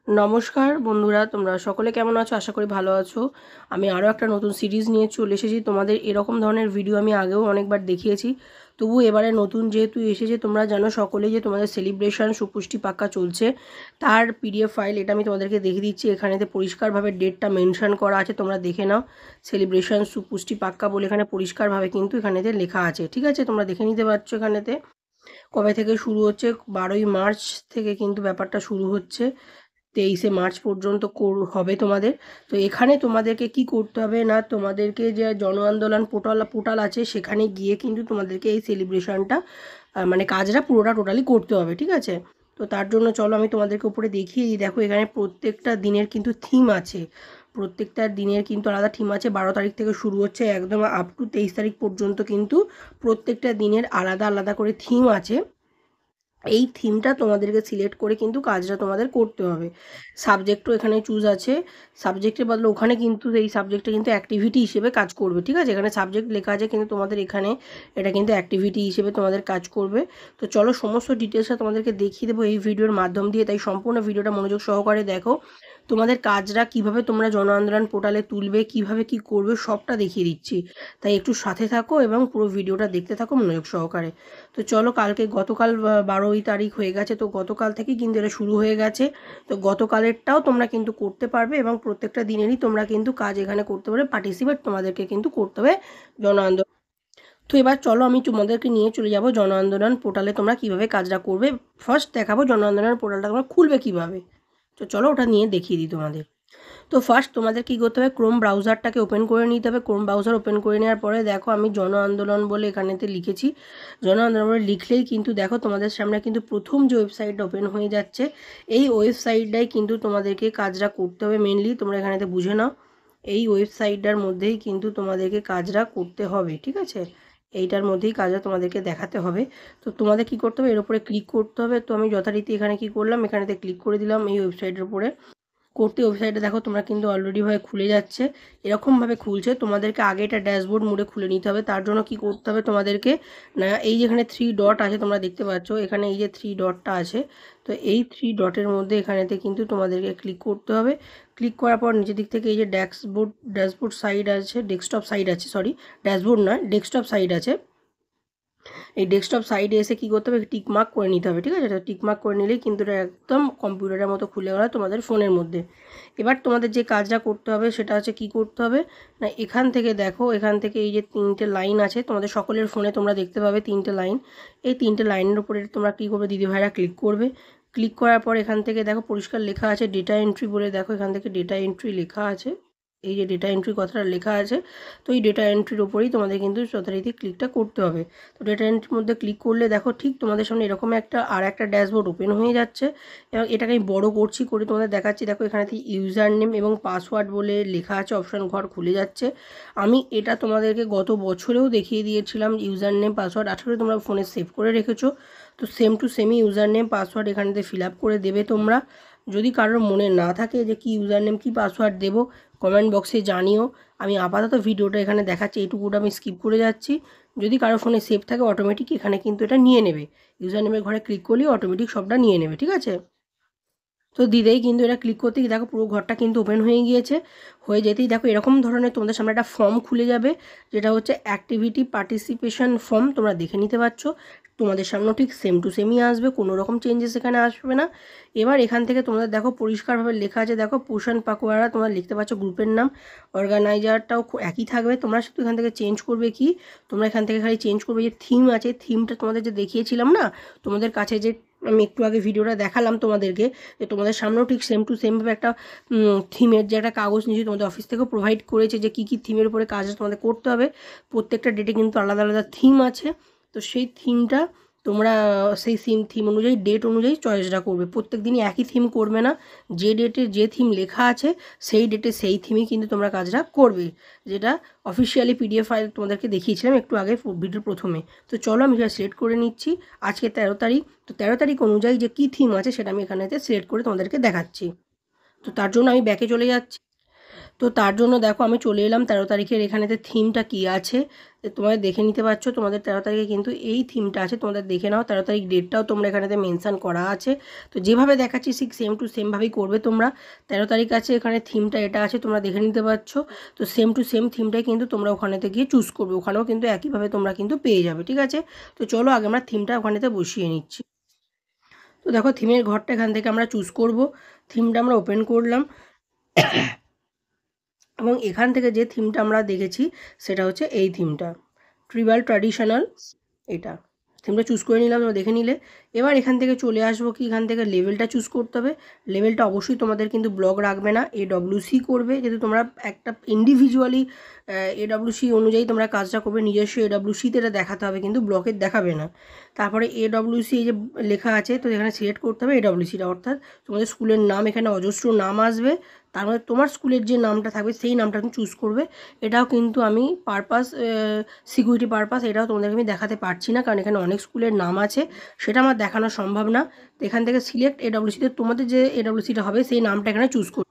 নমস্কার বন্ধুরা, তোমরা সকলে কেমন আছো? আশা করি ভালো আছো। আমি আরও একটা নতুন সিরিজ নিয়ে চলে এসেছি। তোমাদের এরকম ধরনের ভিডিও আমি আগেও অনেকবার দেখিয়েছি, তবু এবারে নতুন যেহেতু এসেছে, তোমরা জানো সকলেই যে তোমাদের সেলিব্রেশন সুপুষ্টি পাক্কা চলছে, তার পিডিএফ ফাইল এটা আমি তোমাদেরকে দেখিয়ে দিচ্ছি। এখানেতে পরিষ্কারভাবে ডেটটা মেনশন করা আছে, তোমরা দেখে নাও। সেলিব্রেশন সুপুষ্টি পাক্কা বলে এখানে পরিষ্কারভাবে কিন্তু এখানেতে লেখা আছে, ঠিক আছে? তোমরা দেখে নিতে পারছো এখানেতে কবে থেকে শুরু হচ্ছে। 12ই মার্চ থেকে কিন্তু ব্যাপারটা শুরু হচ্ছে, 23শে মার্চ পর্যন্ত হবে তোমাদের। তো এখানে তোমাদেরকে কি করতে হবে না, তোমাদেরকে যে জন আন্দোলন পোর্টাল আছে সেখানে গিয়ে কিন্তু তোমাদেরকে এই সেলিব্রেশনটা মানে কাজটা পুরোটা টোটালি করতে হবে, ঠিক আছে? তো তার জন্য চলো আমি তোমাদেরকে উপরে দেখিয়ে দিই। দেখো এখানে প্রত্যেকটা দিনের কিন্তু থিম আছে, প্রত্যেকটা দিনের কিন্তু আলাদা থিম আছে। 12 তারিখ থেকে শুরু হচ্ছে একদম আপ টু 23 তারিখ পর্যন্ত কিন্তু প্রত্যেকটা দিনের আলাদা আলাদা করে থিম আছে। এই থিমটা তোমাদেরকে সিলেক্ট করে কিন্তু কাজটা তোমাদের করতে হবে। সাবজেক্টও এখানে চুজ আছে, সাবজেক্টের বদলে ওখানে কিন্তু এই সাবজেক্টটা কিন্তু অ্যাক্টিভিটি হিসেবে কাজ করবে, ঠিক আছে? এখানে সাবজেক্ট লেখা আছে কিন্তু তোমাদের এখানে এটা কিন্তু অ্যাক্টিভিটি হিসেবে তোমাদের কাজ করবে। তো চলো সমস্ত ডিটেলসটা তোমাদেরকে দেখিয়ে দেবো এই ভিডিওর মাধ্যম দিয়ে, তাই সম্পূর্ণ ভিডিওটা মনোযোগ সহকারে দেখো। তোমাদের কাজটা কিভাবে তোমরা জন আন্দোলন পোর্টালে তুলবে, কিভাবে কি করবে সবটা দেখিয়ে দিচ্ছি, তাই একটু সাথে থাকো এবং পুরো ভিডিওটা দেখতে থাকো মনোযোগ সহকারে। তো চলো, গতকাল 12ই তারিখ হয়ে গেছে, তো গতকাল থেকেই কিন্তু এটা শুরু হয়ে গেছে। তো গতকালেরটাও তোমরা কিন্তু করতে পারবে এবং প্রত্যেকটা দিনেরই তোমরা কিন্তু কাজ এখানে করতে পারবে, পার্টিসিপেট তোমাদেরকে কিন্তু করতে হবে জন আন্দোলন। তো এবার চলো আমি তোমাদেরকে নিয়ে চলে যাব জন আন্দোলন পোর্টালে তোমরা কিভাবে কাজটা করবে। ফার্স্ট দেখাবো জন আন্দোলন পোর্টালটা তোমরা খুলবে কিভাবে। তো চলো ওটা নিয়ে দেখিয়ে দিই তোমাদের। তো ফার্স্ট তোমাদের কী করতে হবে, ক্রোম ব্রাউজারটাকে ওপেন করে নিতে হবে। ক্রোম ব্রাউজার ওপেন করে নেওয়ার পরে দেখো আমি জন আন্দোলন বলে এখানেতে লিখেছি। জন আন্দোলন বলে লিখলেই কিন্তু দেখো তোমাদের সামনে কিন্তু প্রথম যে ওয়েবসাইটটা ওপেন হয়ে যাচ্ছে, এই ওয়েবসাইটটাই কিন্তু তোমাদেরকে কাজটা করতে হবে। মেনলি তোমরা এখানেতে বুঝে নাও, এই ওয়েবসাইটটার মধ্যেই কিন্তু তোমাদেরকে কাজটা করতে হবে, ঠিক আছে? এইটার মধ্যেই কাজটা তোমাদেরকে দেখাতে হবে। তো তোমাদের কি করতে হবে, এর উপরে ক্লিক করতে হবে। তো আমি যথারীতি এখানে কি করলাম, এখানেতে ক্লিক করে দিলাম এই ওয়েবসাইটের উপরে। করতে ওয়েবসাইটে দেখো তোমরা কিন্তু অলরেডি ভাবে খুলে যাচ্ছে, এরকমভাবে খুলছে। তোমাদেরকে আগে এটা ড্যাশবোর্ড মোডে খুলে নিতে হবে। তার জন্য কি করতে হবে তোমাদেরকে না, এই যেখানে 3 ডট আছে তোমরা দেখতে পাচ্ছ, এখানে এই যে 3 ডটটা আছে, তো এই 3 ডটের মধ্যে এখানেতে কিন্তু তোমাদেরকে ক্লিক করতে হবে। ক্লিক করার পর নিচের দিক থেকে এই যে ড্যাশবোর্ড সাইড আছে, ডেস্কটপ সাইড আছে, সরি ড্যাশবোর্ড নয় ডেস্কটপ সাইড আছে। এই ডেস্কটপ সাইডে এসে কী করতে হবে, টিক মার্ক করে নিতে হবে, ঠিক আছে? এটা টিক মার্ক করে নিলেই কিন্তু এটা একদম কম্পিউটারের মতো খুলে গেল তোমাদের ফোনের মধ্যে। এবার তোমাদের যে কাজটা করতে হবে সেটা হচ্ছে কি করতে হবে না, এখান থেকে দেখো, এখান থেকে এই যে 3টে লাইন আছে তোমাদের সকলের ফোনে তোমরা দেখতে পাবে 3টে লাইন। এই 3টে লাইনের উপরে তোমরা কী করবে, দিদিভাইরা ক্লিক করবে। ক্লিক করার পর এখান থেকে দেখো পরিষ্কার লেখা আছে ডেটা এন্ট্রি বলে, দেখো এখান থেকে ডেটা এন্ট্রি লেখা আছে, এই যে ডেটা এন্ট্রি কথাটা লেখা আছে। তো এই ডেটা এন্ট্রির ওপরেই তোমাদের কিন্তু যথারীতি ক্লিকটা করতে হবে। তো ডেটা এন্ট্রির মধ্যে ক্লিক করলে দেখো ঠিক তোমাদের সামনে এরকম একটা ড্যাশবোর্ড ওপেন হয়ে যাচ্ছে। এবং এটাকে আমি বড় করছি, করে তোমাদের দেখাচ্ছি। দেখো এখানে ইউজার নেম এবং পাসওয়ার্ড বলে লেখা আছে, অপশান ঘর খুলে যাচ্ছে। আমি এটা তোমাদেরকে গত বছরেও দেখিয়ে দিয়েছিলাম, ইউজার নেম পাসওয়ার্ড আশা করি তোমরা ফোনে সেভ করে রেখেছো। তো সেম টু সেমই ইউজার নেম পাসওয়ার্ড এখানেতে ফিল আপ করে দেবে তোমরা। যদি কারোর মনে না থাকে যে কী ইউজার নেম কী পাসওয়ার্ড দেবো, কমেন্ট বক্সে জানিও। আমি আপাতত ভিডিওটা এখানে দেখাচ্ছি, এইটুকুটা আমি স্কিপ করে যাচ্ছি। যদি কারো ফোনে সেভ থাকে অটোমেটিক এখানে কিন্তু এটা নিয়ে নেবে, ইউজার নেমের ঘরে ক্লিক করলেই অটোমেটিক সবটা নিয়ে নেবে, ঠিক আছে? তো দিদেই কিন্তু এটা ক্লিক করতেই দেখো পুরো ঘরটা কিন্তু ওপেন হয়ে গিয়েছে। হয়ে যেতেই দেখো এরকম ধরনের তোমাদের সামনে একটা ফর্ম খুলে যাবে, যেটা হচ্ছে অ্যাক্টিভিটি পার্টিসিপেশন ফর্ম। তোমরা দেখে নিতে পারছো, তোমাদের সামনেও ঠিক সেম টু সেমই আসবে, কোনো রকম চেঞ্জেস এখানে আসবে না। এবার এখান থেকে তোমাদের দেখো পরিষ্কারভাবে লেখা আছে, দেখো পোষণ পাকুয়ারা তোমরা লিখতে পারছো গ্রুপের নাম। অর্গানাইজারটাও একই থাকবে, তোমরা শুধু এখান থেকে চেঞ্জ করবে কি, তোমরা এখান থেকে খালি চেঞ্জ করবে যে থিম আছে, থিমটা তোমাদের যে দেখিয়েছিলাম না তোমাদের কাছে, যে আমি একটু আগে ভিডিওটা দেখালাম তোমাদেরকে, যে তোমাদের সামনেও ঠিক সেম টু সেমভাবে একটা থিমের যে একটা কাগজ নিচে তোমাদের অফিস থেকেও প্রোভাইড করেছে, যে কী কী থিমের উপরে কাজটা তোমাদের করতে হবে। প্রত্যেকটা ডেটে কিন্তু আলাদা আলাদা থিম আছে। তো সেই থিমটা তোমরা সেই থিম অনুযায়ী ডেট অনুযায়ী চয়েসটা করবে। প্রত্যেক দিনই একই থিম করবে না, যে ডেটে যে থিম লেখা আছে সেই ডেটে সেই থিমই কিন্তু তোমরা কাজটা করবে, যেটা অফিসিয়ালি পিডিএফ ফাইল তোমাদেরকে দেখিয়েছিলাম একটু আগে ভিডিওর প্রথমে। তো চলো আমি সেটা সিলেক্ট করে নিচ্ছি। আজকে 13 তারিখ, তো 13 তারিখ অনুযায়ী যে কী থিম আছে সেটা আমি এখানেতে সিলেক্ট করে তোমাদেরকে দেখাচ্ছি। তো তার জন্য আমি ব্যাকে চলে যাচ্ছি। তো তার জন্য দেখো আমি চলে এলাম 13 তারিখের এখানেতে থিমটা কী আছে তোমাদের দেখে নিতে পারছো। তোমাদের 13 তারিখে কিন্তু এই থিমটা আছে, তোমাদের দেখে নাও। 13 তারিখ ডেটটাও তোমরা এখানেতে মেনশান করা আছে। তো যেভাবে দেখাচ্ছি ঠিক সেম টু সেমভাবেই করবে তোমরা। 13 তারিখ আছে, এখানে থিমটা এটা আছে, তোমরা দেখে নিতে পারছো। তো সেম টু সেম থিমটাই কিন্তু তোমরা ওখানেতে গিয়ে চুজ করবে, ওখানেও কিন্তু একইভাবে তোমরা কিন্তু পেয়ে যাবে। ঠিক আছে, তো চলো আগে আমরা থিমটা ওখানেতে বসিয়ে নিচ্ছি। তো দেখো থিমের ঘরটা এখান থেকে আমরা চুজ করব। থিমটা আমরা ওপেন করলাম এবং এখান থেকে যে থিমটা আমরা দেখেছি সেটা হচ্ছে এই থিমটা, ট্রিবাল ট্র্যাডিশনাল। এটা থিমটা চুজ করে নিলাম, তোমরা দেখে নিলে। এবার এখান থেকে চলে আসবো কি, এখান থেকে লেভেলটা চুজ করতে হবে। লেভেলটা অবশ্যই তোমাদের কিন্তু ব্লগ রাখবে না, AWC করবে, যেহেতু তোমরা একটা ইন্ডিভিজুয়ালি AWC অনুযায়ী তোমরা কাজটা করবে, নিজস্ব AWCতে এটা দেখাতে হবে, কিন্তু ব্লকের দেখাবে না। তারপরে AWC এই যে লেখা আছে, তো এখানে সিলেক্ট করতে হবে AWCটা, অর্থাৎ তোমাদের স্কুলের নাম, এখানে অজস্র নাম আসবে, তার মধ্যে তোমার স্কুলের যে নামটা থাকবে সেই নামটা তুমি চুজ করবে। এটাও কিন্তু আমি পারপাস সিকিউরিটি পারপাস এটাও তোমাদেরকে আমি দেখাতে পারছি না, কারণ এখানে অনেক স্কুলের নাম আছে, সেটা আমার দেখানো সম্ভব না। তো এখান থেকে সিলেক্ট AWCতে তোমাদের যে AWCটা হবে সেই নামটা এখানে চুজ করবে।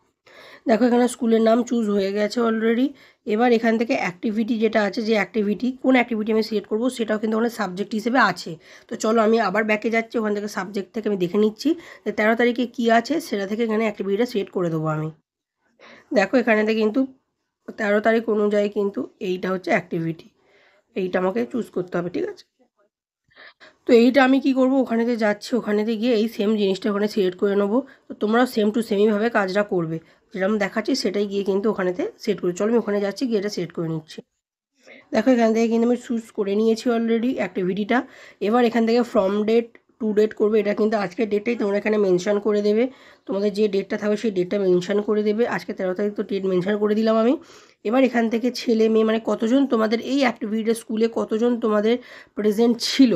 দেখো এখানে স্কুলের নাম চুজ হয়ে গেছে অলরেডি। এবার এখান থেকে অ্যাক্টিভিটি যেটা আছে, যে অ্যাক্টিভিটি কোন অ্যাক্টিভিটি আমি সিলেক্ট করবো সেটাও কিন্তু ওখানে সাবজেক্ট হিসেবে আছে। তো চলো আমি আবার ব্যাকে যাচ্ছি, ওখান থেকে সাবজেক্ট থেকে আমি দেখে নিচ্ছি যে 13 তারিখে কী আছে, সেটা থেকে এখানে অ্যাক্টিভিটিটা সিলেক্ট করে দেবো আমি। দেখো এখানেতে কিন্তু 13 তারিখ অনুযায়ী কিন্তু এইটা হচ্ছে অ্যাক্টিভিটি, এইটা আমাকে চুজ করতে হবে। ঠিক আছে, তো এইটা আমি কি করব, ওখানেতে যাচ্ছি, ওখানেতে গিয়ে এই সেম জিনিসটা ওখানে সিলেক্ট করে নেবো। তো তোমরাও সেম টু সেমইভাবে কাজটা করবে, যেরকম দেখাচ্ছি সেটাই গিয়ে কিন্তু ওখানেতে সিলেক্ট করে, চলো আমি ওখানে যাচ্ছি, গিয়ে এটা সিলেক্ট করে নিচ্ছি। দেখো এখান থেকে কিন্তু আমি চুজ করে নিয়েছি অলরেডি অ্যাক্টিভিটিটা। এবার এখান থেকে ফ্রম ডেট টু ডেট করবে, এটা কিন্তু আজকের ডেটটাই তোমরা এখানে মেনশন করে দেবে, তোমাদের যে ডেটটা থাকবে সেই ডেটটা মেনশন করে দেবে। আজকে 13 তারিখ, তো ডেট মেনশন করে দিলাম আমি। এবার এখান থেকে ছেলে মেয়ে মানে কতজন তোমাদের এই অ্যাক্টিভিটিটা স্কুলে কতজন তোমাদের প্রেজেন্ট ছিল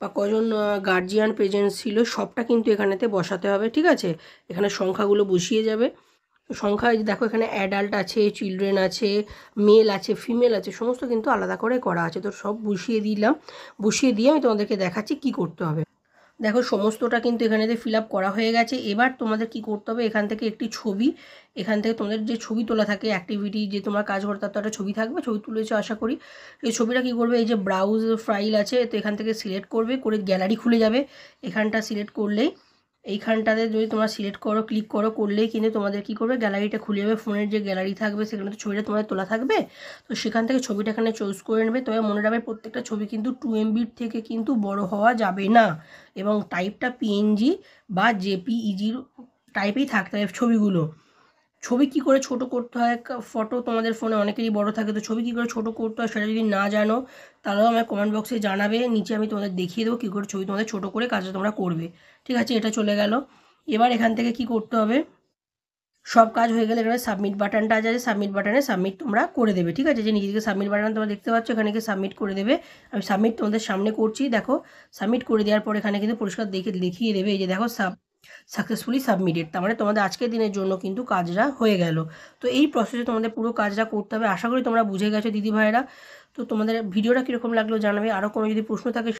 বা কজন গার্জিয়ান প্রেজেন্ট ছিল, সবটা কিন্তু এখানেতে বসাতে হবে। ঠিক আছে, এখানে সংখ্যাগুলো বসিয়ে যাবে। সংখ্যা দেখো এখানে অ্যাডাল্ট আছে, চিলড্রেন আছে, মেল আছে, ফিমেল আছে, সমস্ত কিন্তু আলাদা করে করা আছে। তো সব বসিয়ে দিলাম, বসিয়ে দিয়ে আমি তোমাদেরকে দেখাচ্ছি কি করতে হবে। দেখো সমস্তটা কিন্তু এখানেতে ফিল আপ করা হয়ে গেছে। এবার তোমাদের কি করতে হবে, এখান থেকে একটি ছবি, এখান থেকে তোমাদের যে ছবি তোলা থাকে অ্যাক্টিভিটি যে তোমরা কাজ করতে, তার তো একটা ছবি থাকবে, ছবি তুলেছো আশা করি। এই ছবিটা কি করবে, এই যে ব্রাউজ ফাইল আছে, তো এখান থেকে সিলেক্ট করবে, করে গ্যালারি খুলে যাবে। এখানটা সিলেক্ট করলেই, এইখানটাতে যদি তোমরা সিলেক্ট করো, ক্লিক করো, করলেই কিন্তু তোমাদের কি করবে, গ্যালারিটা খুলে যাবে। ফোনের যে গ্যালারি থাকবে সেখানে তো ছবিটা তোমাদের তোলা থাকবে, তো সেখান থেকে ছবিটা এখানে চুজ করে নেবে। তবে মনে রাখবে প্রত্যেকটা ছবি কিন্তু 2 MB থেকে কিন্তু বড় হওয়া যাবে না, এবং টাইপটা PNG বা JPEG টাইপেই থাকতে হবে ছবিগুলো। ছবি কি করে ছোট করতে হয়, ফটো তোমাদের ফোনে অনেকেরই বড় থাকে, তো ছবি কি করে ছোট করতে হয় সেটা যদি না জানো তাহলেও আমার কমেন্ট বক্সে জানাবে, নিচে আমি তোমাদের দেখিয়ে দেবো কী করে ছবি তোমাদের ছোট করে কাজটা তোমরা করবে। ঠিক আছে, এটা চলে গেল। এবার এখান থেকে কি করতে হবে, সব কাজ হয়ে গেলে এখানে সাবমিট বাটনটা আছে, সাবমিট বাটনে সাবমিট তোমরা করে দেবে। ঠিক আছে, যে নিজেকে সাবমিট বাটন তোমরা দেখতে পাচ্ছ, এখানে গিয়ে সাবমিট করে দেবে। আমি সাবমিট তোমাদের সামনে করছি, দেখো সাবমিট করে দেওয়ার পর এখানে কিন্তু পরিষ্কার দেখিয়ে দেবে, এই যে দেখো সাকসেসফুলি সাবমিটেড, তার মানে তোমাদের আজকের দিনের জন্য কিন্তু কাজটা হয়ে গেল। তো এই প্রসেসে তোমাদের পুরো কাজটা করতে হবে। আশা করি তোমরা বুঝে গেছো দিদি ভাইয়েরা। তো তোমাদের ভিডিওটা কীরকম লাগলো জানাবে, আরও কোনো যদি প্রশ্ন থাকে